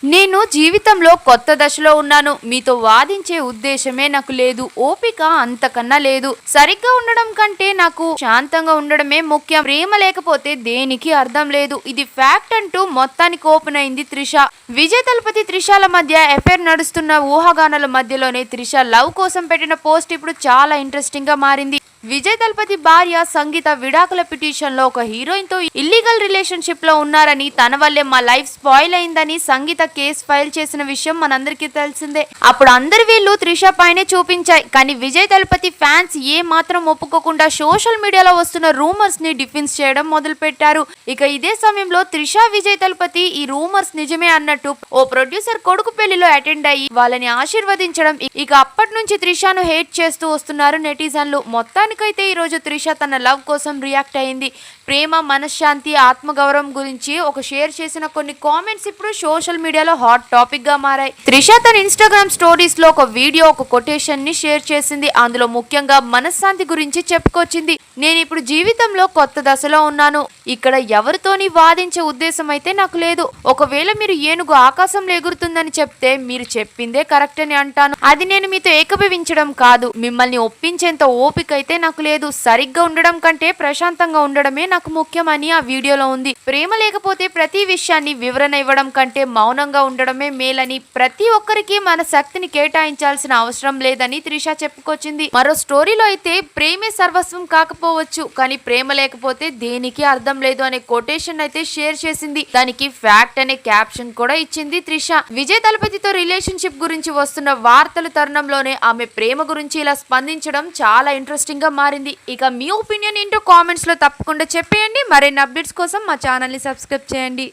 నేను జీవితంలో కొత్త దశలో ఉన్నాను. మీతో వాదించే ఉద్దేశమే నాకు లేదు. ఓపిక అంతకన్నా లేదు. సరిగ్గా ఉండడం కంటే నాకు శాంతంగా ఉండడమే ముఖ్యం. ప్రేమ లేకపోతే దేనికి అర్థం లేదు. ఇది ఫ్యాక్ట్ అంటూ మొత్తానికి ఓపెన్ అయింది త్రిష. విజయ్ తలపతి త్రిషల మధ్య అఫైర్ నడుస్తున్న ఊహాగానాల మధ్యలోనే త్రిష లవ్ కోసం పెట్టిన పోస్ట్ ఇప్పుడు చాలా ఇంట్రెస్టింగ్ గా మారింది. విజయ్ తలపతి భార్య సంగీత విడాకుల పిటిషన్ లో ఒక హీరోయిన్ తో ఇల్లీగల్ రిలేషన్షిప్ లో ఉన్నారని, తన వల్లే మా లైఫ్ స్పాయిల్ అయిందని సంగీత కేసు ఫైల్ చేసిన విషయం మనందరికీ తెలిసిందే. అప్పుడు అందరి వీళ్ళు త్రిష పైనే చూపించాయి. కానీ విజయ్ తలపతి ఫ్యాన్స్ ఏ మాత్రం ఒప్పుకోకుండా సోషల్ మీడియాలో వస్తున్న రూమర్స్ ని డిఫెన్స్ చేయడం మొదలు పెట్టారు. ఇక ఇదే సమయంలో త్రిష విజయ్ తలపతి ఈ రూమర్స్ నిజమే అన్నట్టు ఓ ప్రొడ్యూసర్ కొడుకు పెళ్లిలో అటెండ్ అయ్యి వాళ్ళని ఆశీర్వదించడం. ఇక అప్పటి నుంచి త్రిషను హేట్ చేస్తూ వస్తున్నారు నెటిజన్లు. మొత్తానికైతే ఈ రోజు త్రిష తన లవ్ కోసం రియాక్ట్ అయింది. ప్రేమ, మనశ్శాంతి, ఆత్మగౌరవం గురించి ఒక షేర్ చేసిన కొన్ని కామెంట్స్ ఇప్పుడు సోషల్ మీడియాలో హాట్ టాపిక్ గా మారాయి. త్రిష తన ఇన్స్టాగ్రామ్ స్టోరీస్ లో ఒక వీడియో, ఒక కొటేషన్ ని షేర్ చేసింది. అందులో ముఖ్యంగా మనశ్శాంతి గురించి చెప్పుకొచ్చింది. నేను ఇప్పుడు జీవితంలో కొత్త దశలో ఉన్నాను. ఇక్కడ ఎవరితోని వాదించే ఉద్దేశం అయితే నాకు లేదు. ఒకవేళ మీరు ఏనుగు ఆకాశంలో ఎగురుతుందని చెప్తే మీరు చెప్పిందే కరెక్ట్ అని అంటాను. అది నేను మీతో ఏకీభవించడం కాదు. మిమ్మల్ని ఒప్పించేంత ఓపిక అయితే నాకు లేదు. సరిగ్గా ఉండడం కంటే ప్రశాంతంగా ఉండడమే నాకు ముఖ్యమని ఆ వీడియోలో ఉంది. ప్రేమ లేకపోతే ప్రతి విషయాన్ని వివరణ ఇవ్వడం కంటే మౌనంగా ఉండడమే మేలని, ప్రతి ఒక్కరికి మన శక్తిని కేటాయించాల్సిన అవసరం లేదని త్రిష చెప్పుకొచ్చింది. మరో స్టోరీలో అయితే ప్రేమే సర్వస్వం కాకపోవచ్చు, కానీ ప్రేమ లేకపోతే దేనికి అర్థం లేదు అనే కొటేషన్ అయితే షేర్ చేసింది. దానికి ఫ్యాక్ట్ అనే క్యాప్షన్ కూడా ఇచ్చింది త్రిష. విజయ్ తలపతితో రిలేషన్షిప్ గురించి వస్తున్న వార్తల తరుణంలోనే ఆమె ప్రేమ గురించి ఇలా స్పందించడం చాలా ఇంట్రెస్టింగ్ గా మారింది. ఇక మీ ఒపీనియన్ ఏంటో కామెంట్స్ లో తప్పకుండా చెప్పేయండి. మరిన్ని అప్డేట్స్ కోసం మా ఛానల్ ని సబ్స్క్రైబ్ చేయండి.